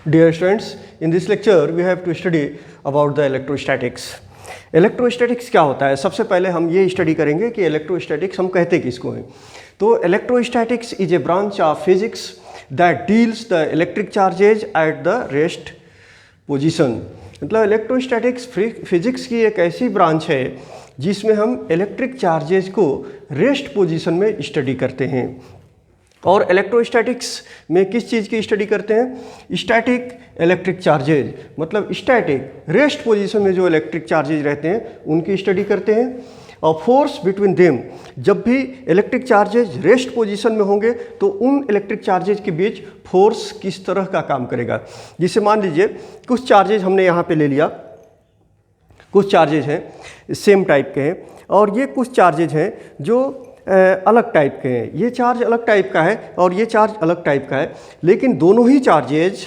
Dear students, in this lecture we have to study about the electrostatics. Electrostatics क्या होता है? सबसे पहले हम ये स्टडी करेंगे कि इलेक्ट्रोस्टैटिक्स हम कहते किसको हैं. तो electrostatics is a branch of physics that deals the electric charges at the rest position. मतलब इलेक्ट्रोस्टैटिक्स फिजिक्स की एक ऐसी ब्रांच है जिसमें हम इलेक्ट्रिक चार्जेज को रेस्ट पोजीशन में स्टडी करते हैं. और इलेक्ट्रोस्टैटिक्स में किस चीज़ की स्टडी करते हैं? स्टैटिक इलेक्ट्रिक चार्जेज, मतलब स्टैटिक रेस्ट पोजीशन में जो इलेक्ट्रिक चार्जेज रहते हैं उनकी स्टडी करते हैं. और फोर्स बिटवीन देम, जब भी इलेक्ट्रिक चार्जेज रेस्ट पोजीशन में होंगे तो उन इलेक्ट्रिक चार्जेज के बीच फोर्स किस तरह का काम करेगा. जिसे मान लीजिए कुछ चार्जेज हमने यहाँ पे ले लिया, कुछ चार्जेज हैं सेम टाइप के हैं और ये कुछ चार्जेज हैं जो अलग टाइप के हैं. ये चार्ज अलग टाइप का है और ये चार्ज अलग टाइप का है, लेकिन दोनों ही चार्जेज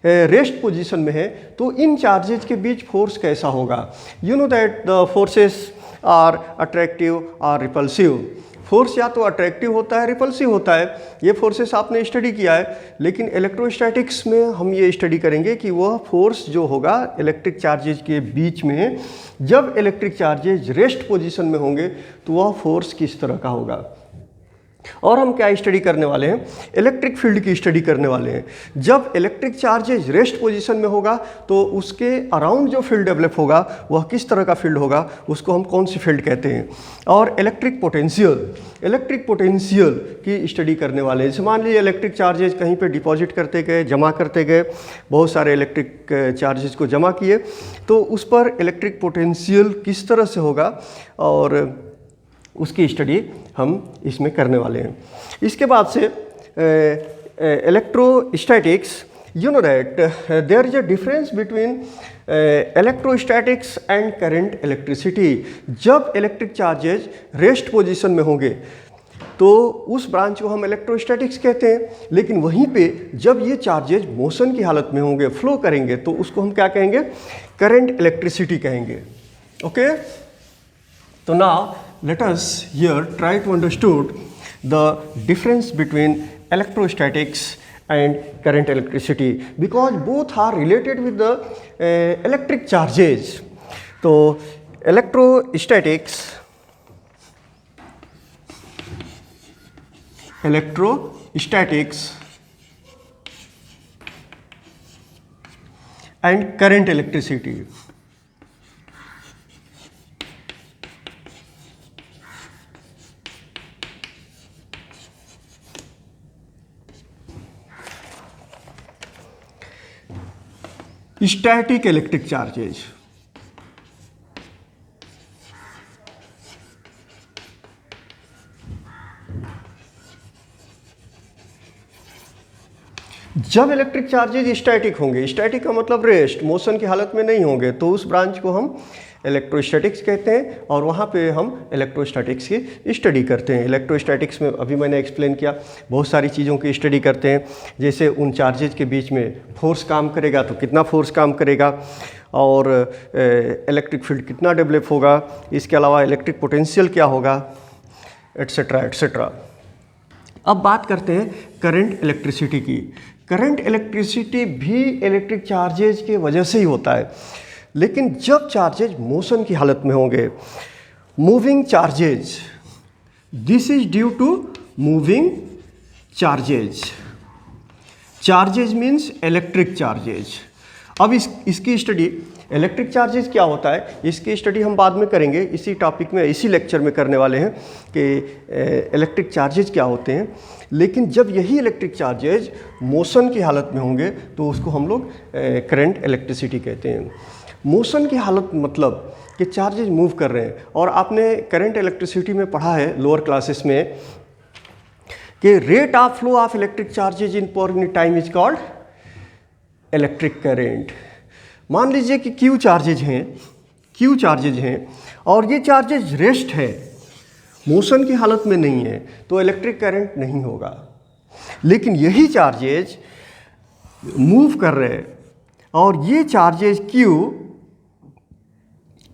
रेस्ट पोजीशन में है. तो इन चार्जेज के बीच फोर्स कैसा होगा? You know that the forces are attractive और रिपल्सिव. फोर्स या तो अट्रैक्टिव होता है, रिपल्सिव होता है. ये फोर्सेस आपने स्टडी किया है, लेकिन इलेक्ट्रोस्टैटिक्स में हम ये स्टडी करेंगे कि वह फोर्स जो होगा इलेक्ट्रिक चार्जेज के बीच में, जब इलेक्ट्रिक चार्जेज रेस्ट पोजीशन में होंगे तो वह फोर्स किस तरह का होगा. और हम क्या स्टडी करने वाले हैं? इलेक्ट्रिक फील्ड की स्टडी करने वाले हैं. जब इलेक्ट्रिक चार्जेज रेस्ट पोजीशन में होगा तो उसके अराउंड जो फील्ड डेवलप होगा वह किस तरह का फील्ड होगा, उसको हम कौन सी फील्ड कहते हैं. और इलेक्ट्रिक पोटेंशियल की स्टडी करने वाले हैं. जैसे मान लीजिए इलेक्ट्रिक चार्जेज कहीं पे डिपॉजिट करते गए, जमा करते गए, बहुत सारे इलेक्ट्रिक चार्जेज को जमा किए, तो उस पर इलेक्ट्रिक पोटेंशियल किस तरह से होगा और उसकी स्टडी हम इसमें करने वाले हैं. इसके बाद से electrostatics, you know that there is a difference between electrostatics and current electricity. जब इलेक्ट्रिक चार्जेज रेस्ट पोजीशन में होंगे तो उस ब्रांच को हम इलेक्ट्रोस्टैटिक्स कहते हैं, लेकिन वहीं पे जब ये चार्जेज मोशन की हालत में होंगे, फ्लो करेंगे, तो उसको हम क्या कहेंगे? करंट इलेक्ट्रिसिटी कहेंगे. ओके, तो now let us here try to understood the difference between electrostatics and current electricity, because both are related with the electric charges. So electrostatics and current electricity. Static electric charges, जब electric charges static होंगे, static का मतलब rest, motion की हालत में नहीं होंगे, तो उस ब्रांच को हम इलेक्ट्रोस्टैटिक्स कहते हैं और वहाँ पे हम इलेक्ट्रोस्टैटिक्स की स्टडी करते हैं. इलेक्ट्रोस्टैटिक्स में अभी मैंने एक्सप्लेन किया, बहुत सारी चीज़ों की स्टडी करते हैं. जैसे उन चार्जेज के बीच में फोर्स काम करेगा तो कितना फोर्स काम करेगा, और इलेक्ट्रिक फील्ड कितना डेवलप होगा, इसके अलावा इलेक्ट्रिक पोटेंशियल क्या होगा, एट्सेट्रा एट्सेट्रा. अब बात करते हैं करंट इलेक्ट्रिसिटी की. करंट इलेक्ट्रिसिटी भी इलेक्ट्रिक चार्जेज के वजह से ही होता है, लेकिन जब चार्जेज मोशन की हालत में होंगे, moving charges, this is due to moving charges. Charges means electric charges. अब इसकी स्टडी, इलेक्ट्रिक चार्जेज क्या होता है, इसकी स्टडी हम बाद में करेंगे. इसी टॉपिक में, इसी लेक्चर में करने वाले हैं कि इलेक्ट्रिक चार्जेज क्या होते हैं. लेकिन जब यही इलेक्ट्रिक चार्जेज मोशन की हालत में होंगे तो उसको हम लोग करंट इलेक्ट्रिसिटी कहते हैं. मोशन की हालत मतलब कि चार्जेज मूव कर रहे हैं. और आपने करंट इलेक्ट्रिसिटी में पढ़ा है लोअर क्लासेस में कि rate of flow of electric charges in per unit time is called electric current. मान लीजिए कि क्यू चार्जेज हैं और ये चार्जेज रेस्ट है, मोशन की हालत में नहीं है, तो इलेक्ट्रिक करंट नहीं होगा. लेकिन यही चार्जेज मूव कर रहे हैं और ये चार्जेज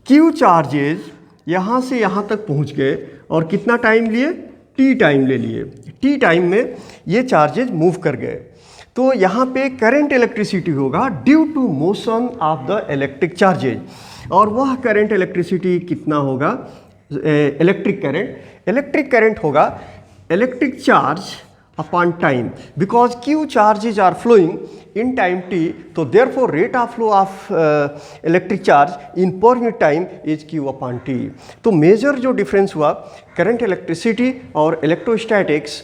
क्यू चार्जेज यहाँ से यहाँ तक पहुँच गए और कितना टाइम लिए? टी टाइम ले लिए. टी टाइम में ये चार्जेज मूव कर गए. तो यहाँ पे करंट इलेक्ट्रिसिटी होगा due to motion of the electric charges, और वह करंट इलेक्ट्रिसिटी कितना होगा, इलेक्ट्रिक करंट होगा electric charge upon time, because Q charges are flowing in time t, तो therefore rate of flow of electric charge in per unit time is q upon t। तो major जो difference हुआ current electricity और electrostatics,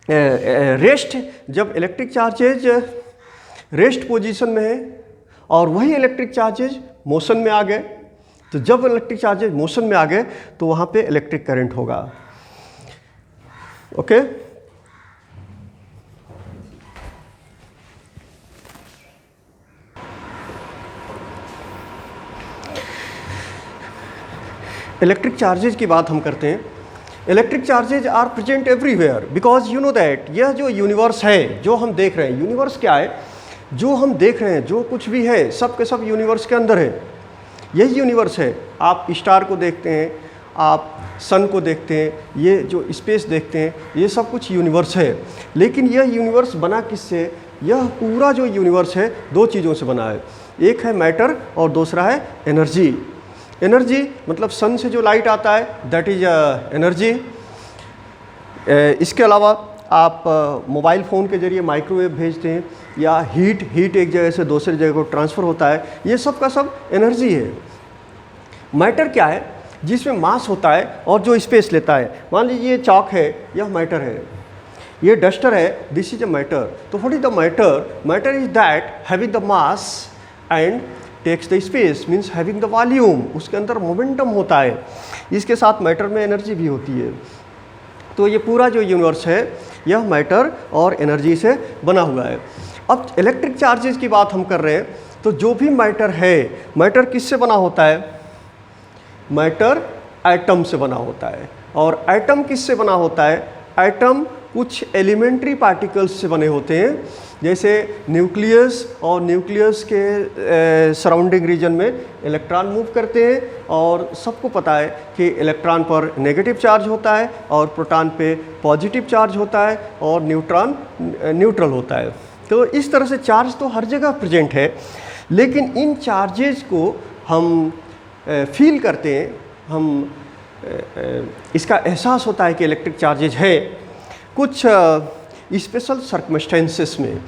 rest, जब electric charges rest position में है और वही इलेक्ट्रिक चार्जेज मोशन में आ गए, तो जब इलेक्ट्रिक चार्जेज मोशन में आ गए तो वहाँ पे इलेक्ट्रिक करंट होगा। ओके इलेक्ट्रिक चार्जेज की बात हम करते हैं। Electric charges are present everywhere, because you know that यह जो यूनिवर्स है जो हम देख रहे हैं, यूनिवर्स क्या है, जो हम देख रहे हैं, जो कुछ भी है सब के सब यूनिवर्स के अंदर है, यही यूनिवर्स है। आप स्टार को देखते हैं, आप सन को देखते हैं, ये जो स्पेस देखते हैं, ये सब कुछ यूनिवर्स है। लेकिन यह यूनिवर्स बना किससे, यह पूरा जो यूनिवर्स है दो चीज़ों से बना है, एक है मैटर और दूसरा है एनर्जी। एनर्जी मतलब सन से जो लाइट आता है दैट इज एनर्जी। इसके अलावा आप मोबाइल फ़ोन के ज़रिए माइक्रोवेव भेजते हैं, या हीट एक जगह से दूसरी जगह को ट्रांसफ़र होता है, ये सब का सब एनर्जी है। मैटर क्या है, जिसमें मास होता है और जो स्पेस लेता है। मान लीजिए ये चॉक है, यह मैटर है, ये डस्टर है, दिस इज अ मैटर। तो what is the matter, matter is that having the mass and takes the space, means having the volume, उसके अंदर मोमेंटम होता है। इसके साथ मैटर में एनर्जी भी होती है। तो ये पूरा जो यूनिवर्स है यह मैटर और एनर्जी से बना हुआ है। अब इलेक्ट्रिक चार्जेस की बात हम कर रहे हैं, तो जो भी मैटर है, मैटर किससे बना होता है, मैटर एटम से बना होता है। और एटम किससे बना होता है, एटम कुछ एलिमेंट्री पार्टिकल्स से बने होते हैं, जैसे न्यूक्लियस, और न्यूक्लियस के सराउंडिंग रीजन में इलेक्ट्रॉन मूव करते हैं, और सबको पता है कि इलेक्ट्रॉन पर नेगेटिव चार्ज होता है और प्रोटॉन पे पॉजिटिव चार्ज होता है और न्यूट्रॉन न्यूट्रल होता है। तो इस तरह से चार्ज तो हर जगह प्रेजेंट है, लेकिन इन चार्जेज को हम फील करते हैं, हम इसका एहसास होता है कि इलेक्ट्रिक चार्जेज है कुछ स्पेशल सर्कमस्टेंसेस में।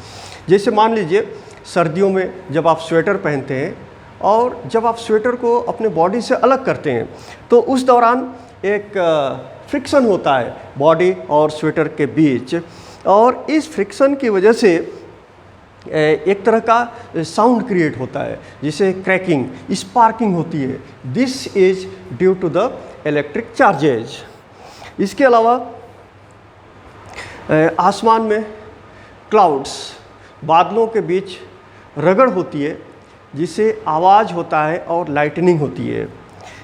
जैसे मान लीजिए सर्दियों में जब आप स्वेटर पहनते हैं और जब आप स्वेटर को अपने बॉडी से अलग करते हैं, तो उस दौरान एक फ्रिक्शन होता है बॉडी और स्वेटर के बीच, और इस फ्रिक्शन की वजह से एक तरह का साउंड क्रिएट होता है जिसे क्रैकिंग, स्पार्किंग होती है। This is due to the electric charges. इसके अलावा आसमान में क्लाउड्स, बादलों के बीच रगड़ होती है जिससे आवाज़ होता है और लाइटनिंग होती है।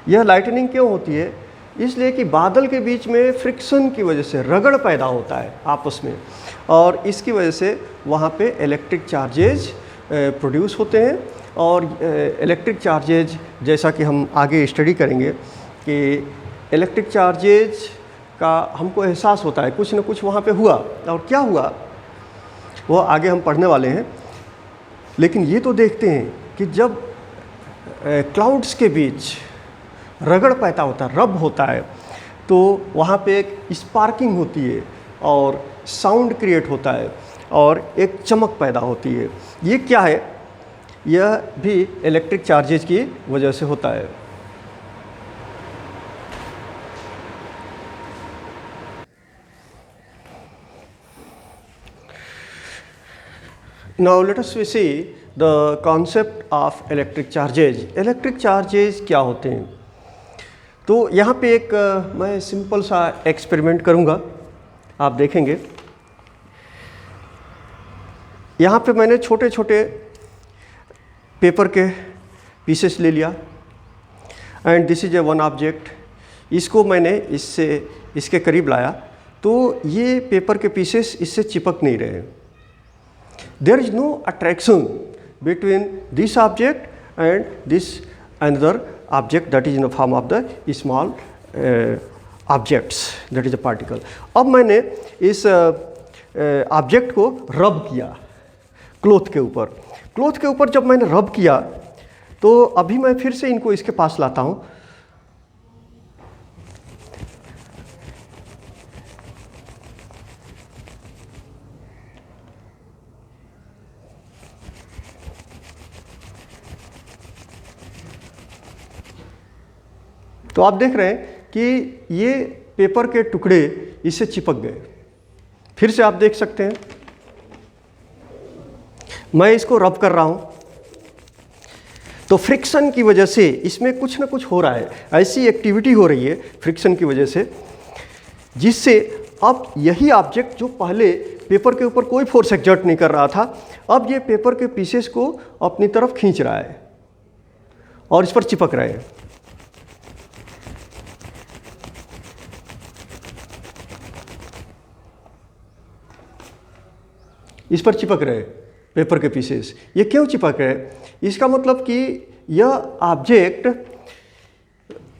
यह लाइटनिंग क्यों होती है, इसलिए कि बादल के बीच में फ्रिक्शन की वजह से रगड़ पैदा होता है आपस में, और इसकी वजह से वहाँ पे इलेक्ट्रिक चार्जेज प्रोड्यूस होते हैं। और इलेक्ट्रिक चार्जेज, जैसा कि हम आगे स्टडी करेंगे कि इलेक्ट्रिक चार्जेज का हमको एहसास होता है कुछ न कुछ वहाँ पे हुआ, और क्या हुआ वो आगे हम पढ़ने वाले हैं। लेकिन ये तो देखते हैं कि जब क्लाउड्स के बीच रगड़ पैदा होता है, रब होता है, तो वहाँ पे एक स्पार्किंग होती है और साउंड क्रिएट होता है और एक चमक पैदा होती है। ये क्या है, यह भी इलेक्ट्रिक चार्जेज की वजह से होता है। Now let us see the concept of electric charges. Electric charges क्या होते हैं। तो यहाँ पे एक मैं सिंपल सा एक्सपेरिमेंट करूँगा, आप देखेंगे। यहाँ पे मैंने छोटे छोटे पेपर के पीसेस ले लिया, and this is a one object. इसको मैंने इसके करीब लाया, तो ये पेपर के पीसेस इससे चिपक नहीं रहे। There is no attraction between this object and this another object that is in the form of the small objects, that is a particle. अब मैंने इस ऑब्जेक्ट को रब किया क्लॉथ के ऊपर। क्लॉथ के ऊपर जब मैंने रब किया तो अभी मैं फिर से इनको इसके पास लाता हूँ। तो आप देख रहे हैं कि ये पेपर के टुकड़े इससे चिपक गए। फिर से आप देख सकते हैं, मैं इसको रब कर रहा हूँ तो फ्रिक्शन की वजह से इसमें कुछ ना कुछ हो रहा है, ऐसी एक्टिविटी हो रही है फ्रिक्शन की वजह से, जिससे अब यही ऑब्जेक्ट जो पहले पेपर के ऊपर कोई फोर्स एक्सर्ट नहीं कर रहा था, अब ये पेपर के पीसेस को अपनी तरफ खींच रहा है और इस पर चिपक रहे हैं। इस पर चिपक रहे पेपर के पीसेस। ये क्यों चिपक रहे? इसका मतलब कि यह ऑब्जेक्ट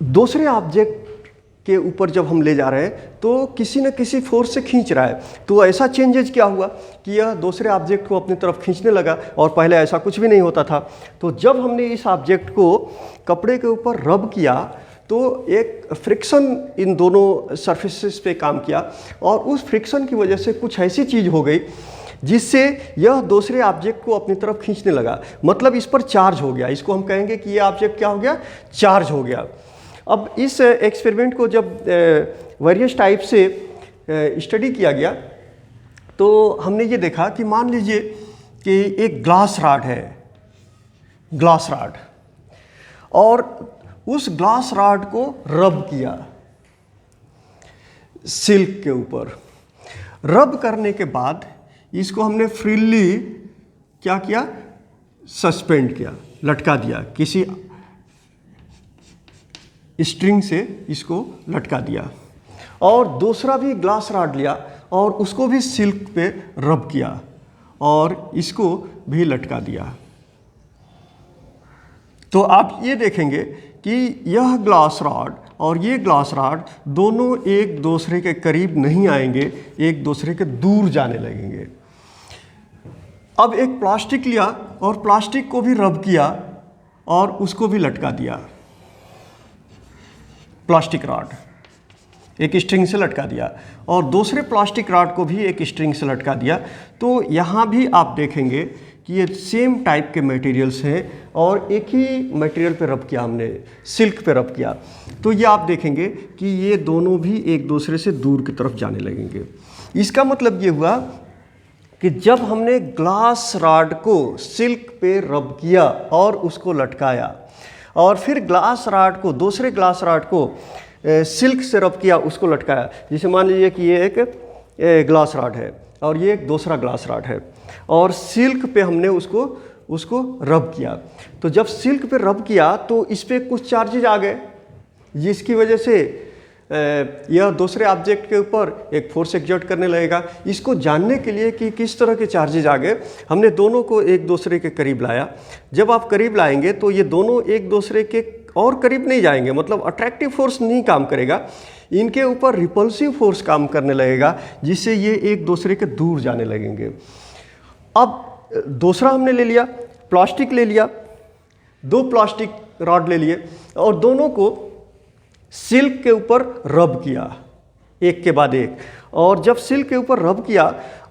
दूसरे ऑब्जेक्ट के ऊपर जब हम ले जा रहे हैं तो किसी न किसी फोर्स से खींच रहा है। तो ऐसा चेंजेज क्या हुआ कि यह दूसरे ऑब्जेक्ट को अपनी तरफ खींचने लगा, और पहले ऐसा कुछ भी नहीं होता था। तो जब हमने इस ऑब्जेक्ट को कपड़े के ऊपर रब किया तो एक फ्रिक्शन इन दोनों सरफेसेस पे काम किया, और उस फ्रिक्शन की वजह से कुछ ऐसी चीज़ हो गई जिससे यह दूसरे ऑब्जेक्ट को अपनी तरफ खींचने लगा। मतलब इस पर चार्ज हो गया। इसको हम कहेंगे कि यह ऑब्जेक्ट क्या हो गया? चार्ज हो गया। अब इस एक्सपेरिमेंट को जब वेरियस टाइप से स्टडी किया गया तो हमने ये देखा कि मान लीजिए कि एक ग्लास रॉड है, ग्लास रॉड, और उस ग्लास रॉड को रब किया सिल्क के ऊपर। रब करने के बाद इसको हमने फ्रीली क्या किया? सस्पेंड किया, लटका दिया, किसी स्ट्रिंग से इसको लटका दिया। और दूसरा भी ग्लास रॉड लिया और उसको भी सिल्क पे रब किया और इसको भी लटका दिया। तो आप ये देखेंगे कि यह ग्लास रॉड और ये ग्लास रॉड दोनों एक दूसरे के करीब नहीं आएंगे, एक दूसरे के दूर जाने लगेंगे। अब एक प्लास्टिक लिया और प्लास्टिक को भी रब किया और उसको भी लटका दिया। प्लास्टिक रॉड एक स्ट्रिंग से लटका दिया और दूसरे प्लास्टिक रॉड को भी एक स्ट्रिंग से लटका दिया। तो यहाँ भी आप देखेंगे कि ये सेम टाइप के मटेरियल्स हैं और एक ही मटेरियल पे रब किया हमने, सिल्क पे रब किया। तो ये आप देखेंगे कि ये दोनों भी एक दूसरे से दूर की तरफ जाने लगेंगे। इसका मतलब ये हुआ कि जब हमने ग्लास रॉड को सिल्क पे रब किया और उसको लटकाया, और फिर ग्लास रॉड को, दूसरे ग्लास रॉड को सिल्क से रब किया, उसको लटकाया। जैसे मान लीजिए कि ये एक ग्लास रॉड है और ये एक दूसरा ग्लास रॉड है, और सिल्क पे हमने उसको रब किया। तो जब सिल्क पे रब किया तो इस पर कुछ चार्जेज आ गए, जिसकी वजह से यह दूसरे ऑब्जेक्ट के ऊपर एक फोर्स एक्सर्ट करने लगेगा। इसको जानने के लिए कि किस तरह के चार्जेज आ गए, हमने दोनों को एक दूसरे के करीब लाया। जब आप करीब लाएंगे तो ये दोनों एक दूसरे के और करीब नहीं जाएंगे, मतलब अट्रैक्टिव फोर्स नहीं काम करेगा, इनके ऊपर रिपल्सिव फोर्स काम करने लगेगा, जिससे ये एक दूसरे के दूर जाने लगेंगे। अब दूसरा हमने ले लिया, प्लास्टिक ले लिया, दो प्लास्टिक रॉड ले लिए और दोनों को सिल्क के ऊपर रब किया एक के बाद एक। और जब सिल्क के ऊपर रब किया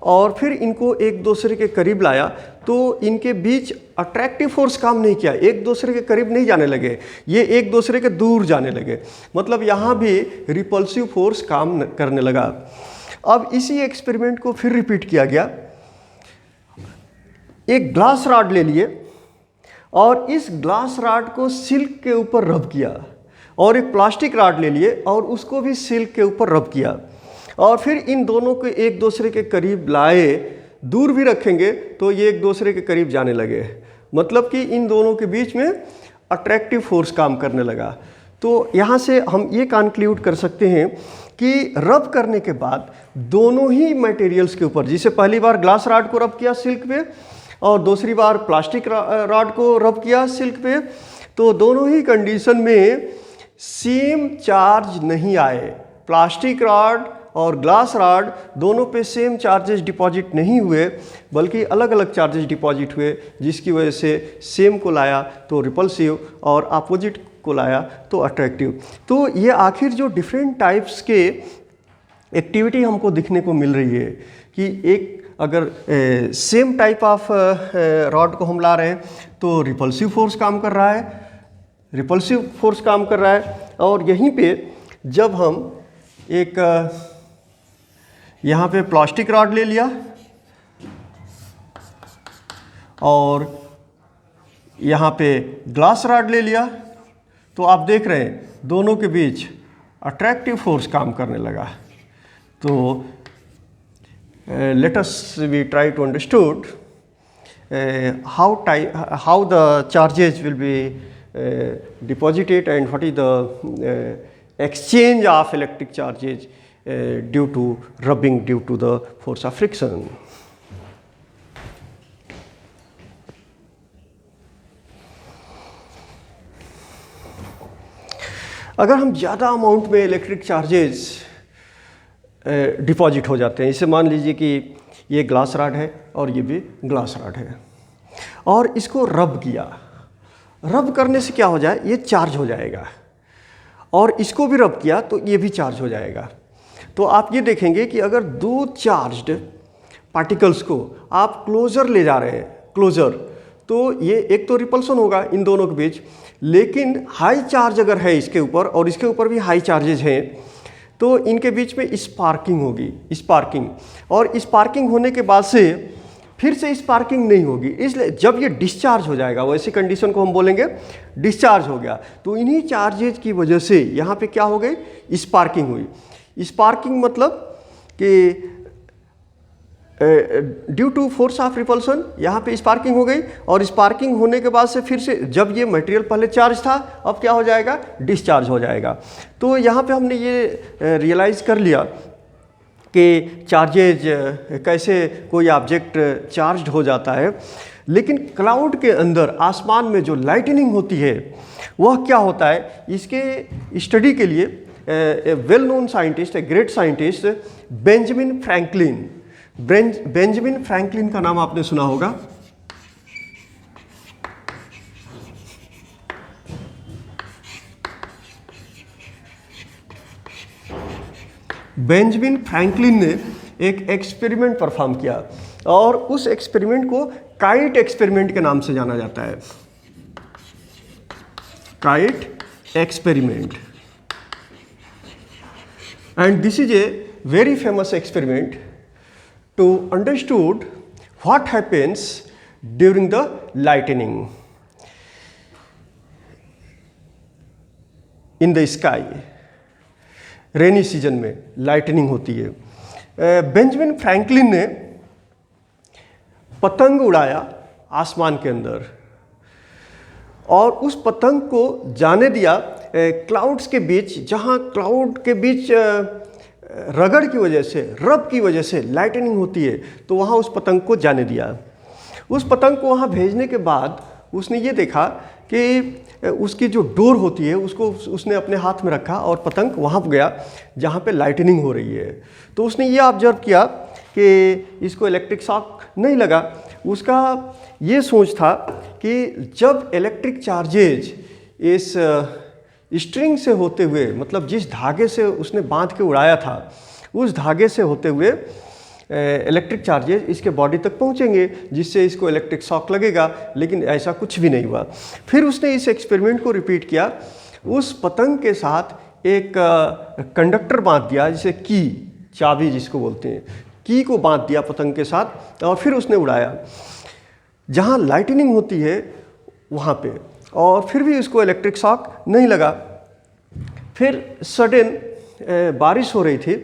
और फिर इनको एक दूसरे के करीब लाया तो इनके बीच अट्रैक्टिव फोर्स काम नहीं किया, एक दूसरे के करीब नहीं जाने लगे, ये एक दूसरे के दूर जाने लगे। मतलब यहाँ भी रिपल्सिव फोर्स काम करने लगा। अब इसी एक्सपेरिमेंट को फिर रिपीट किया गया। एक ग्लास रॉड ले लिए और इस ग्लास रॉड को सिल्क के ऊपर रब किया, और एक प्लास्टिक रॉड ले लिए और उसको भी सिल्क के ऊपर रब किया, और फिर इन दोनों को एक दूसरे के करीब लाए। दूर भी रखेंगे तो ये एक दूसरे के करीब जाने लगे, मतलब कि इन दोनों के बीच में अट्रैक्टिव फोर्स काम करने लगा। तो यहाँ से हम ये कंक्लूड कर सकते हैं कि रब करने के बाद दोनों ही मटेरियल्स के ऊपर, जैसे पहली बार ग्लास रॉड को रब किया सिल्क पे और दूसरी बार प्लास्टिक रॉड को रब किया सिल्क पे, तो दोनों ही कंडीशन में सेम चार्ज नहीं आए। प्लास्टिक रॉड और ग्लास रॉड दोनों पे सेम चार्जेस डिपॉजिट नहीं हुए, बल्कि अलग अलग चार्जेस डिपॉजिट हुए, जिसकी वजह से सेम को लाया तो रिपल्सिव और अपोजिट को लाया तो अट्रैक्टिव। तो ये आखिर जो डिफरेंट टाइप्स के एक्टिविटी हमको दिखने को मिल रही है कि एक अगर सेम टाइप ऑफ रॉड को हम ला रहे हैं तो रिपल्सिव फोर्स काम कर रहा है, रिपल्सिव फोर्स काम कर रहा है। और यहीं पे जब हम एक यहाँ पे प्लास्टिक रॉड ले लिया और यहाँ पे ग्लास रॉड ले लिया, तो आप देख रहे हैं दोनों के बीच अट्रैक्टिव फोर्स काम करने लगा। तो let us we try to understood how the charges will be deposited and what is the exchange of electric charges due to rubbing due to the force of friction. अगर हम ज़्यादा amount में electric charges deposit हो जाते हैं, इसे मान लीजिए कि ये ग्लास रॉड है और ये भी ग्लास रॉड है, और इसको रब किया, रब करने से क्या हो जाए, ये चार्ज हो जाएगा, और इसको भी रब किया तो ये भी चार्ज हो जाएगा। तो आप ये देखेंगे कि अगर दो चार्ज्ड पार्टिकल्स को आप क्लोजर ले जा रहे हैं, क्लोजर, तो ये एक तो रिपल्सन होगा इन दोनों के बीच, लेकिन हाई चार्ज अगर है इसके ऊपर और इसके ऊपर भी हाई चार्जेज हैं, तो इनके बीच में स्पार्किंग होगी, स्पार्किंग, और स्पार्किंग होने के बाद से फिर से स्पार्किंग नहीं होगी। इसलिए जब ये डिस्चार्ज हो जाएगा, वैसी कंडीशन को हम बोलेंगे डिस्चार्ज हो गया। तो इन्हीं चार्जेज की वजह से यहाँ पे क्या हो गई, स्पार्किंग हुई। स्पार्किंग मतलब कि due to force of repulsion यहाँ पे स्पार्किंग हो गई, और स्पार्किंग होने के बाद से फिर से जब ये मटेरियल पहले चार्ज था, अब क्या हो जाएगा, डिस्चार्ज हो जाएगा। तो यहाँ पे हमने ये रियलाइज़ कर लिया कि चार्जेज कैसे कोई ऑब्जेक्ट चार्ज्ड हो जाता है। लेकिन क्लाउड के अंदर आसमान में जो लाइटनिंग होती है वह क्या होता है, इसके स्टडी के लिए a well known scientist, a great scientist Benjamin Franklin, Benjamin Franklin का नाम आपने सुना होगा। बेंजामिन फ्रैंकलिन ने एक एक्सपेरिमेंट परफॉर्म किया, और उस एक्सपेरिमेंट को काइट एक्सपेरिमेंट के नाम से जाना जाता है। Kite experiment, and this is a very famous experiment to understood what happens during the lightning in the sky। Rainy season में लाइटनिंग होती है। बेंजामिन फ्रैंकलिन ने पतंग उड़ाया आसमान के अंदर, और उस पतंग को जाने दिया क्लाउड्स के बीच, जहाँ क्लाउड के बीच रगड़ की वजह से, रब की वजह से लाइटनिंग होती है, तो वहाँ उस पतंग को जाने दिया। उस पतंग को वहाँ भेजने के बाद उसने ये देखा कि उसकी जो डोर होती है उसको उसने अपने हाथ में रखा, और पतंग वहाँ गया जहाँ पे लाइटनिंग हो रही है। तो उसने ये ऑब्जर्व किया कि इसको इलेक्ट्रिक शॉक नहीं लगा। उसका ये सोच था कि जब इलेक्ट्रिक चार्जेज इस स्ट्रिंग से होते हुए, मतलब जिस धागे से उसने बांध के उड़ाया था, उस धागे से होते हुए इलेक्ट्रिक चार्जेस इसके बॉडी तक पहुंचेंगे, जिससे इसको इलेक्ट्रिक शॉक लगेगा, लेकिन ऐसा कुछ भी नहीं हुआ। फिर उसने इस एक्सपेरिमेंट को रिपीट किया। उस पतंग के साथ एक कंडक्टर बांध दिया, जिसे की, चाबी जिसको बोलते हैं, की को बांध दिया पतंग के साथ, और फिर उसने उड़ाया जहाँ लाइटनिंग होती है वहाँ पे, और फिर भी उसको इलेक्ट्रिक शॉक नहीं लगा। फिर सडन बारिश हो रही थी,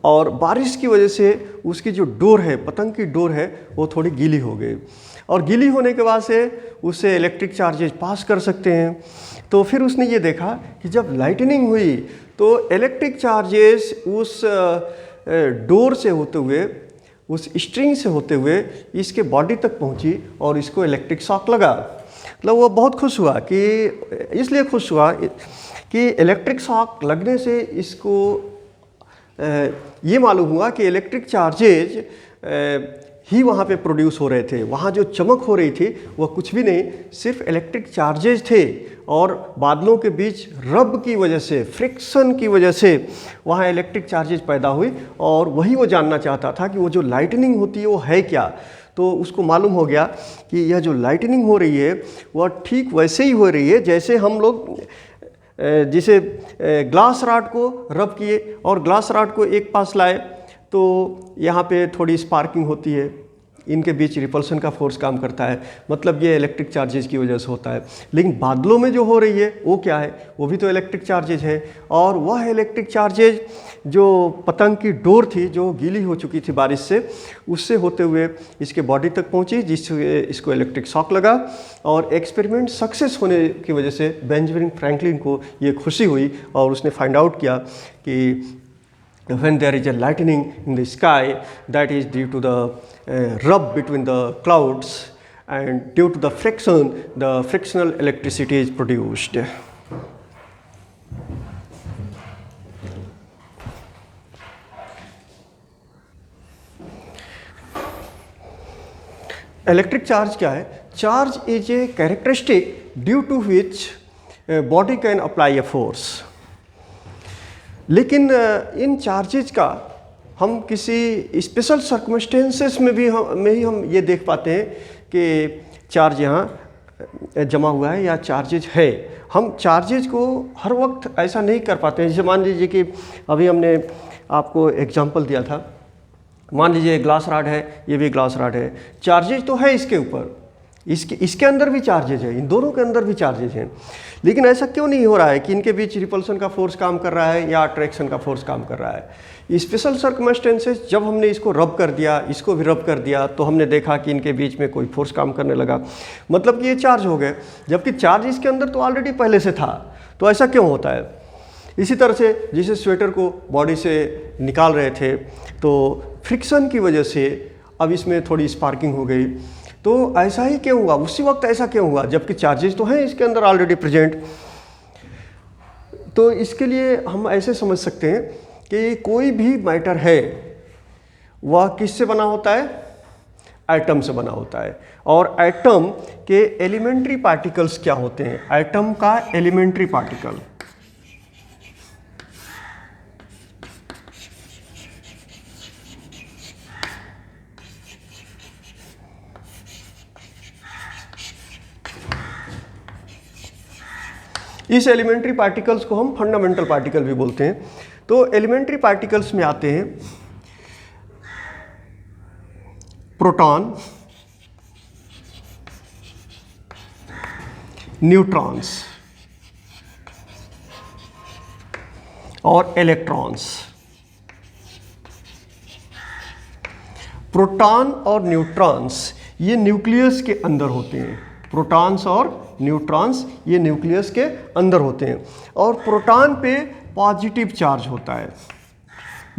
और बारिश की वजह से उसकी जो डोर है, पतंग की डोर है, वो थोड़ी गीली हो गई, और गीली होने के बाद से उससे इलेक्ट्रिक चार्जेस पास कर सकते हैं। तो फिर उसने ये देखा कि जब लाइटनिंग हुई तो इलेक्ट्रिक चार्जेस उस डोर से होते हुए, उस स्ट्रिंग से होते हुए इसके बॉडी तक पहुंची, और इसको इलेक्ट्रिक शॉक लगा। मतलब वो बहुत खुश हुआ, कि इसलिए खुश हुआ कि इलेक्ट्रिक शॉक लगने से इसको ये मालूम हुआ कि इलेक्ट्रिक चार्जेज ही वहाँ पे प्रोड्यूस हो रहे थे। वहाँ जो चमक हो रही थी वह कुछ भी नहीं, सिर्फ इलेक्ट्रिक चार्जेज थे और बादलों के बीच रब की वजह से, फ्रिक्शन की वजह से वहाँ इलेक्ट्रिक चार्जेज पैदा हुई। और वही वो जानना चाहता था कि वो जो लाइटनिंग होती है वो है क्या। तो उसको मालूम हो गया कि यह जो लाइटनिंग हो रही है वह ठीक वैसे ही हो रही है जैसे हम लोग जिसे ग्लास रॉड को रब किए और ग्लास रॉड को एक पास लाए तो यहाँ पे थोड़ी स्पार्किंग होती है, इनके बीच रिपल्सन का फोर्स काम करता है, मतलब ये इलेक्ट्रिक चार्जेज की वजह से होता है। लेकिन बादलों में जो हो रही है वो क्या है, वो भी तो इलेक्ट्रिक चार्जेज है। और वह इलेक्ट्रिक चार्जेज जो पतंग की डोर थी जो गीली हो चुकी थी बारिश से, उससे होते हुए इसके बॉडी तक पहुंची, जिससे इसको इलेक्ट्रिक शॉक लगा। और एक्सपेरिमेंट सक्सेस होने की वजह से बेंजामिन फ्रैंकलिन को ये खुशी हुई और उसने फाइंड आउट किया कि when there is a lightning in the sky, that is due to the rub between the clouds, and due to the friction, the frictional electricity is produced. Electric charge क्या है? Charge is a characteristic due to which body can apply a force. लेकिन इन charges का हम किसी special circumstances में ही हम ये देख पाते हैं कि चार्ज यहाँ जमा हुआ है या चार्जेज है। हम चार्जेज को हर वक्त ऐसा नहीं कर पाते हैं। जैसे मान लीजिए कि अभी हमने आपको एग्जांपल दिया था, मान लीजिए ग्लास रॉड है, ये भी ग्लास रॉड है, चार्जेज तो है इसके ऊपर, इसके अंदर भी चार्जेज है, इन दोनों के अंदर भी चार्जेज हैं। लेकिन ऐसा क्यों नहीं हो रहा है कि इनके बीच रिपल्सन का फोर्स काम कर रहा है या अट्रैक्शन का फोर्स काम कर रहा है? स्पेशल सर्कमस्टेंसेस, जब हमने इसको रब कर दिया, इसको भी रब कर दिया, तो हमने देखा कि इनके बीच में कोई फोर्स काम करने लगा, मतलब कि ये चार्ज हो गए, जबकि चार्ज इसके अंदर तो ऑलरेडी पहले से था। तो ऐसा क्यों होता है? इसी तरह से जिसे स्वेटर को बॉडी से निकाल रहे थे तो फ्रिक्शन की वजह से अब इसमें थोड़ी स्पार्किंग हो गई, तो ऐसा ही क्यों हुआ? उसी वक्त ऐसा क्यों हुआ जबकि चार्जेस तो हैं इसके अंदर ऑलरेडी प्रेजेंट? तो इसके लिए हम ऐसे समझ सकते हैं कि कोई भी मैटर है वह किससे बना होता है? एटम से बना होता है। और एटम के एलिमेंट्री पार्टिकल्स क्या होते हैं? एटम का एलिमेंट्री पार्टिकल, इस एलिमेंट्री पार्टिकल्स को हम फंडामेंटल पार्टिकल भी बोलते हैं। तो एलिमेंट्री पार्टिकल्स में आते हैं प्रोटॉन, न्यूट्रॉन्स और इलेक्ट्रॉन्स। प्रोटॉन और न्यूट्रॉन्स ये न्यूक्लियस के अंदर होते हैं। प्रोटॉन्स और न्यूट्रॉन्स ये न्यूक्लियस के अंदर होते हैं। और प्रोटॉन पे पॉजिटिव चार्ज होता है,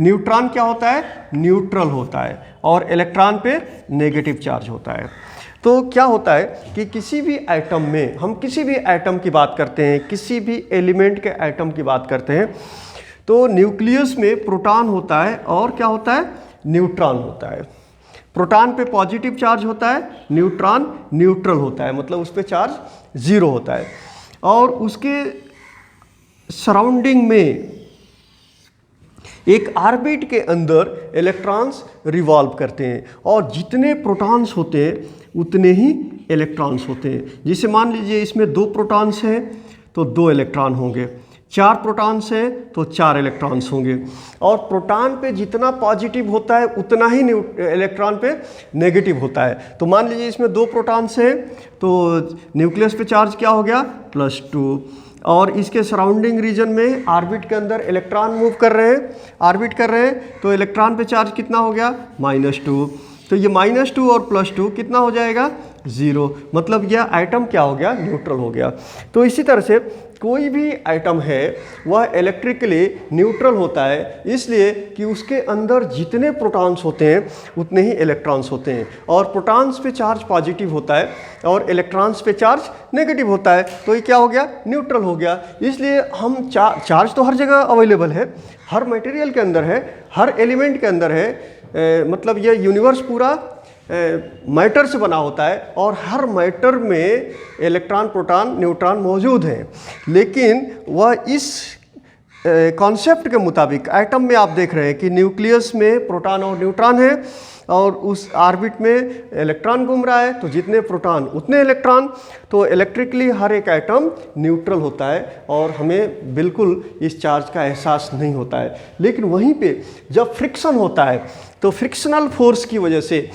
न्यूट्रॉन क्या होता है? न्यूट्रल होता है, और इलेक्ट्रॉन पे नेगेटिव चार्ज होता है। तो क्या होता है कि किसी भी एटम में, हम किसी भी एटम की बात करते हैं, किसी भी एलिमेंट के एटम की बात करते हैं, तो न्यूक्लियस में प्रोटॉन होता है और क्या होता है? न्यूट्रॉन होता है। प्रोटॉन पे पॉजिटिव चार्ज होता है, न्यूट्रॉन न्यूट्रल होता है, मतलब उस पर चार्ज ज़ीरो होता है। और उसके सराउंडिंग में एक ऑर्बिट के अंदर इलेक्ट्रॉन्स रिवॉल्व करते हैं, और जितने प्रोटॉन्स होते हैं उतने ही इलेक्ट्रॉन्स होते हैं। जैसे मान लीजिए इसमें 2 प्रोटॉन्स हैं तो 2 इलेक्ट्रॉन होंगे, 4 प्रोटॉन्स हैं तो 4 इलेक्ट्रॉन्स होंगे। और प्रोटॉन पे जितना पॉजिटिव होता है उतना ही इलेक्ट्रॉन पे नेगेटिव होता है। तो मान लीजिए इसमें 2 प्रोटॉन्स हैं तो न्यूक्लियस पे चार्ज क्या हो गया? +2। और इसके सराउंडिंग रीजन में ऑर्बिट के अंदर इलेक्ट्रॉन मूव कर रहे हैं, ऑर्बिट कर रहे हैं, तो इलेक्ट्रॉन पे चार्ज कितना हो गया? -2। तो ये -2 और +2 कितना हो जाएगा? 0। मतलब यह एटम क्या हो गया? न्यूट्रल हो गया। तो इसी तरह से कोई भी आइटम है वह इलेक्ट्रिकली न्यूट्रल होता है, इसलिए कि उसके अंदर जितने प्रोटॉन्स होते हैं उतने ही इलेक्ट्रॉन्स होते हैं, और प्रोटॉन्स पे चार्ज पॉजिटिव होता है और इलेक्ट्रॉन्स पे चार्ज नेगेटिव होता है। तो ये क्या हो गया, न्यूट्रल हो गया। इसलिए हम चार्ज तो हर जगह अवेलेबल है, हर मटेरियल के अंदर है, हर एलिमेंट के अंदर है। मतलब ये यूनिवर्स पूरा मैटर से बना होता है और हर मैटर में इलेक्ट्रॉन, प्रोटॉन, न्यूट्रॉन मौजूद हैं। लेकिन वह इस कॉन्सेप्ट के मुताबिक एटम में आप देख रहे हैं कि न्यूक्लियस में प्रोटॉन और न्यूट्रॉन है और उस ऑर्बिट में इलेक्ट्रॉन घूम रहा है, तो जितने प्रोटॉन उतने इलेक्ट्रॉन। तो इलेक्ट्रिकली हर एक एटम न्यूट्रल होता है और हमें बिल्कुल इस चार्ज का एहसास नहीं होता है। लेकिन वहीं पे जब फ्रिक्शन होता है तो फ्रिक्शनल फोर्स की वजह से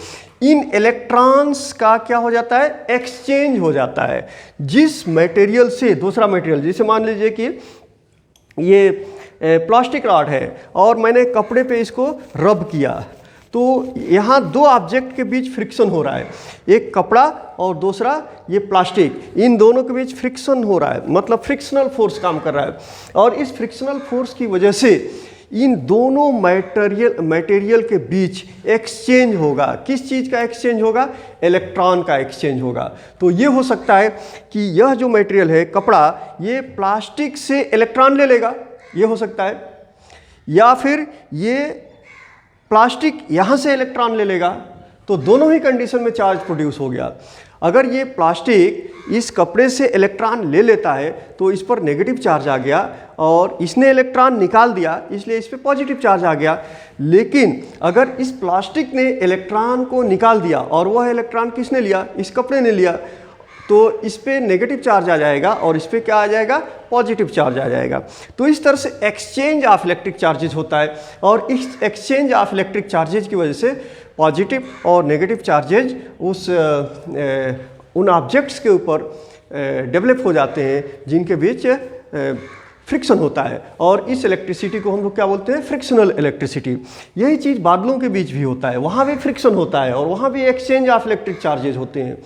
इन इलेक्ट्रॉन्स का क्या हो जाता है, एक्सचेंज हो जाता है जिस मटेरियल से दूसरा मटेरियल। जैसे मान लीजिए कि ये प्लास्टिक रॉड है और मैंने कपड़े पे इसको रब किया, तो यहाँ दो ऑब्जेक्ट के बीच फ्रिक्शन हो रहा है, एक कपड़ा और दूसरा ये प्लास्टिक, इन दोनों के बीच फ्रिक्शन हो रहा है, मतलब फ्रिक्शनल फोर्स काम कर रहा है। और इस फ्रिक्शनल फोर्स की वजह से इन दोनों मटेरियल के बीच एक्सचेंज होगा। किस चीज़ का एक्सचेंज होगा, इलेक्ट्रॉन का एक्सचेंज होगा। तो ये हो सकता है कि यह जो मटेरियल है कपड़ा, ये प्लास्टिक से इलेक्ट्रॉन ले लेगा, ये हो सकता है, या फिर ये प्लास्टिक यहाँ से इलेक्ट्रॉन ले लेगा। तो दोनों ही कंडीशन में चार्ज प्रोड्यूस हो गया। अगर ये प्लास्टिक इस कपड़े से इलेक्ट्रॉन ले लेता है तो इस पर नेगेटिव चार्ज आ गया और इसने इलेक्ट्रॉन निकाल दिया, इसलिए इस पर पॉजिटिव चार्ज आ गया। लेकिन अगर इस प्लास्टिक ने इलेक्ट्रॉन को निकाल दिया और वह इलेक्ट्रॉन किसने लिया, इस कपड़े ने लिया, तो इस पे नेगेटिव चार्ज आ जाएगा और इस पे क्या आ जाएगा, पॉजिटिव चार्ज आ जाएगा। तो इस तरह से एक्सचेंज ऑफ इलेक्ट्रिक चार्जेज होता है और इस एक्सचेंज ऑफ इलेक्ट्रिक चार्जेज की वजह से पॉजिटिव और नेगेटिव चार्जेज उन ऑब्जेक्ट्स के ऊपर डेवलप हो जाते हैं जिनके बीच फ्रिक्शन होता है। और इस इलेक्ट्रिसिटी को हम लोग क्या बोलते हैं, फ्रिक्शनल इलेक्ट्रिसिटी। यही चीज़ बादलों के बीच भी होता है, वहाँ भी फ्रिक्शन होता है और वहाँ भी एक्सचेंज ऑफ इलेक्ट्रिक चार्जेज होते हैं।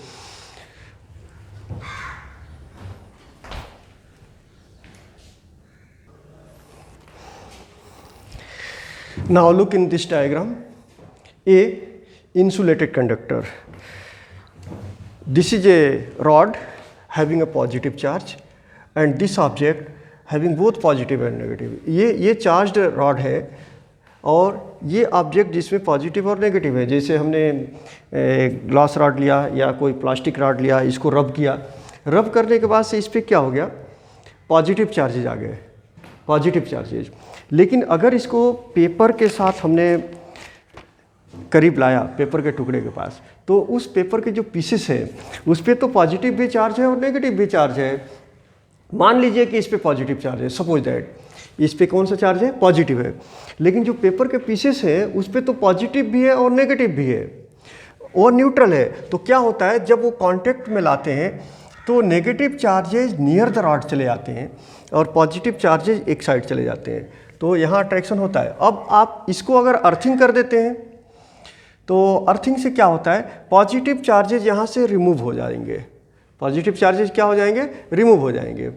Now look in this diagram, a insulated conductor. This is a rod having a positive charge and this object having both positive and negative. ये चार्ज्ड रॉड है और ये ऑब्जेक्ट जिसमें positive और negative है। जैसे हमने ग्लास रॉड लिया या कोई प्लास्टिक रॉड लिया, इसको रब किया, रब करने के बाद से इस पर क्या हो गया, पॉजिटिव चार्जेज आ गए, पॉजिटिव चार्जेज। लेकिन अगर इसको पेपर के साथ हमने करीब लाया, पेपर के टुकड़े के पास, तो उस पेपर के जो पीसेस हैं उस पर तो पॉजिटिव भी चार्ज है और नेगेटिव भी चार्ज है। मान लीजिए कि इस पे पॉजिटिव चार्ज है, सपोज दैट इस पे कौन सा चार्ज है, पॉजिटिव है। लेकिन जो पेपर के पीसेस हैं उस पर तो पॉजिटिव भी है और नेगेटिव भी है, वो न्यूट्रल है। तो क्या होता है, जब वो कॉन्टेक्ट में लाते हैं तो negative charges near the rod चले जाते हैं और पॉजिटिव चार्जेज एक साइड चले जाते हैं, तो यहाँ अट्रैक्शन होता है। अब आप इसको अगर अर्थिंग कर देते हैं तो अर्थिंग से क्या होता है, पॉजिटिव चार्जेज यहाँ से रिमूव हो जाएंगे, पॉजिटिव चार्जेज क्या हो जाएंगे, रिमूव हो जाएंगे।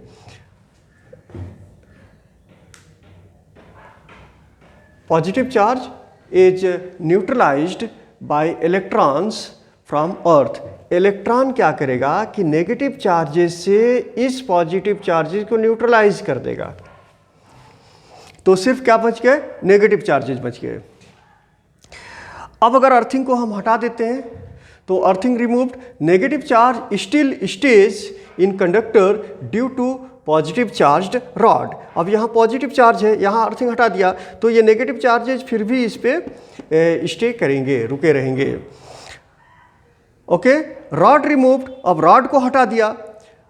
Positive charge is neutralised bye electrons from earth. Electron क्या करेगा कि नेगेटिव चार्जेस से इस पॉजिटिव चार्जेस को न्यूट्रलाइज कर देगा, तो सिर्फ क्या बच गए, नेगेटिव चार्जेस बच गए। अब अगर अर्थिंग को हम हटा देते हैं तो earthing removed, negative charge still stays in conductor due to positive charged rod. अब यहाँ पॉजिटिव चार्ज है, यहाँ अर्थिंग हटा दिया तो ये नेगेटिव चार्जेज फिर भी इस पे स्टे करेंगे, रुके रहेंगे। ओके, रॉड रिमूव्ड, अब रॉड को हटा दिया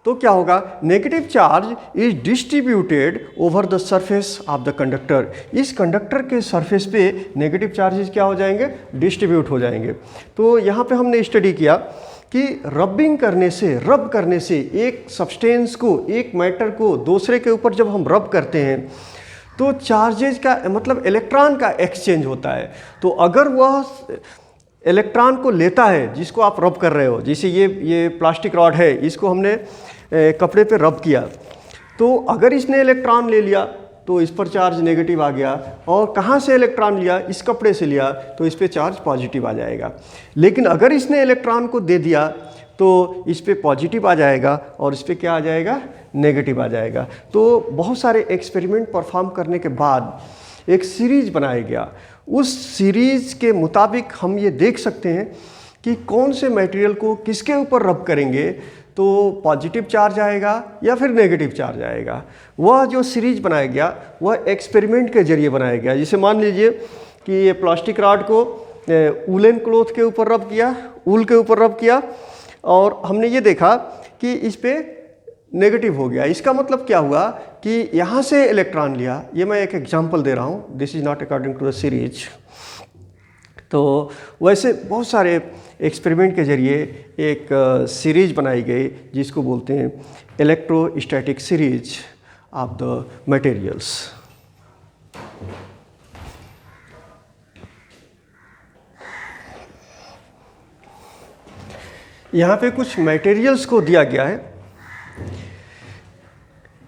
तो क्या होगा, negative charge is distributed over the surface of the conductor. इस कंडक्टर के सरफेस पे नेगेटिव चार्जेस क्या हो जाएंगे, डिस्ट्रीब्यूट हो जाएंगे। तो यहाँ पे हमने स्टडी किया कि रबिंग करने से, रब करने से एक सब्सटेंस को, एक मैटर को दूसरे के ऊपर जब हम रब करते हैं तो चार्जेज का मतलब इलेक्ट्रॉन का एक्सचेंज होता है। तो अगर वह इलेक्ट्रॉन को लेता है जिसको आप रब कर रहे हो, जैसे ये प्लास्टिक रॉड है, इसको हमने कपड़े पे रब किया, तो अगर इसने इलेक्ट्रॉन ले लिया तो इस पर चार्ज नेगेटिव आ गया, और कहाँ से इलेक्ट्रॉन लिया, इस कपड़े से लिया, तो इस पे चार्ज पॉजिटिव आ जाएगा। लेकिन अगर इसने इलेक्ट्रॉन को दे दिया तो इस पे पॉजिटिव आ जाएगा और इस पे क्या आ जाएगा, नेगेटिव आ जाएगा। तो बहुत सारे एक्सपेरिमेंट परफॉर्म करने के बाद एक सीरीज बनाया गया। उस सीरीज के मुताबिक हम ये देख सकते हैं कि कौन से मटेरियल को किसके ऊपर रब करेंगे तो पॉजिटिव चार्ज आएगा या फिर नेगेटिव चार्ज आएगा। वह जो सीरीज बनाया गया वह एक्सपेरिमेंट के जरिए बनाया गया। जैसे मान लीजिए कि ये प्लास्टिक रॉड को वूलन क्लॉथ के ऊपर रब किया, ऊल के ऊपर रब किया, और हमने ये देखा कि इस पे नेगेटिव हो गया। इसका मतलब क्या हुआ कि यहाँ से इलेक्ट्रॉन लिया। ये मैं एक एग्जांपल दे रहा हूँ, this is not according to the series. तो वैसे बहुत सारे एक्सपेरिमेंट के जरिए एक सीरीज बनाई गई जिसको बोलते हैं electrostatic series of the materials. यहाँ पे कुछ मटेरियल्स को दिया गया है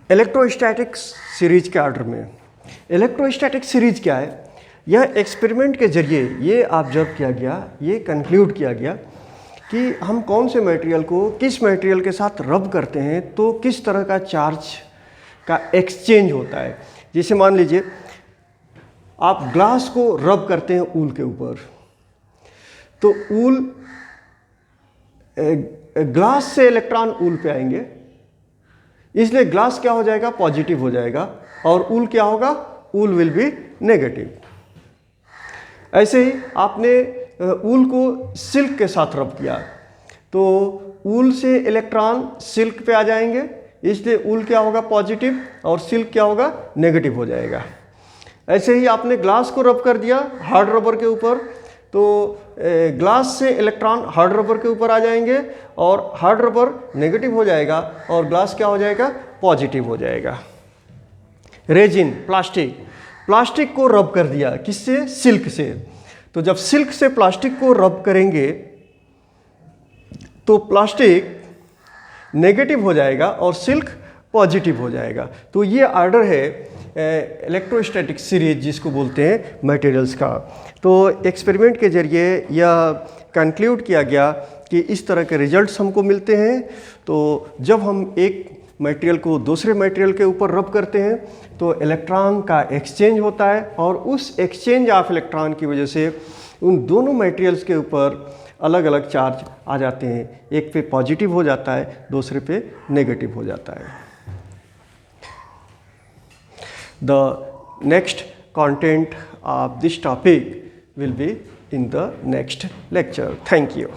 इलेक्ट्रोस्टैटिक सीरीज के ऑर्डर में। इलेक्ट्रोस्टैटिक सीरीज क्या है? यह एक्सपेरिमेंट के जरिए ये ऑब्जर्व किया गया, ये कंक्लूड किया गया कि हम कौन से मटेरियल को किस मटेरियल के साथ रब करते हैं तो किस तरह का चार्ज का एक्सचेंज होता है। जैसे मान लीजिए आप ग्लास को रब करते हैं ऊल के ऊपर, तो ऊल ग्लास से इलेक्ट्रॉन ऊल पे आएंगे, इसलिए ग्लास क्या हो जाएगा, पॉजिटिव हो जाएगा, और ऊल क्या होगा, ऊल विल बी नेगेटिव। ऐसे ही आपने ऊल को सिल्क के साथ रब किया तो ऊल से इलेक्ट्रॉन सिल्क पे आ जाएंगे, इसलिए ऊल क्या होगा, पॉजिटिव, और सिल्क क्या होगा, नेगेटिव हो जाएगा। ऐसे ही आपने ग्लास को रब कर दिया हार्ड रबर के ऊपर, तो ग्लास से इलेक्ट्रॉन हार्ड रबर के ऊपर आ जाएंगे और हार्ड रबर नेगेटिव हो जाएगा और ग्लास क्या हो जाएगा, पॉजिटिव हो जाएगा। रेजिन, प्लास्टिक को रब कर दिया, किससे, सिल्क से। तो जब सिल्क से प्लास्टिक को रब करेंगे तो प्लास्टिक नेगेटिव हो जाएगा और सिल्क पॉजिटिव हो जाएगा। तो ये ऑर्डर है इलेक्ट्रोस्टैटिक सीरीज जिसको बोलते हैं मटेरियल्स का। तो एक्सपेरिमेंट के जरिए यह कंक्लूड किया गया कि इस तरह के रिजल्ट्स हमको मिलते हैं। तो जब हम एक मटेरियल को दूसरे मटेरियल के ऊपर रब करते हैं तो इलेक्ट्रॉन का एक्सचेंज होता है, और उस एक्सचेंज ऑफ इलेक्ट्रॉन की वजह से उन दोनों मटेरियल्स के ऊपर अलग अलग चार्ज आ जाते हैं। एक पे पॉजिटिव हो जाता है, दूसरे पे नेगेटिव हो जाता है। The next content of this topic will be in the next lecture. Thank you.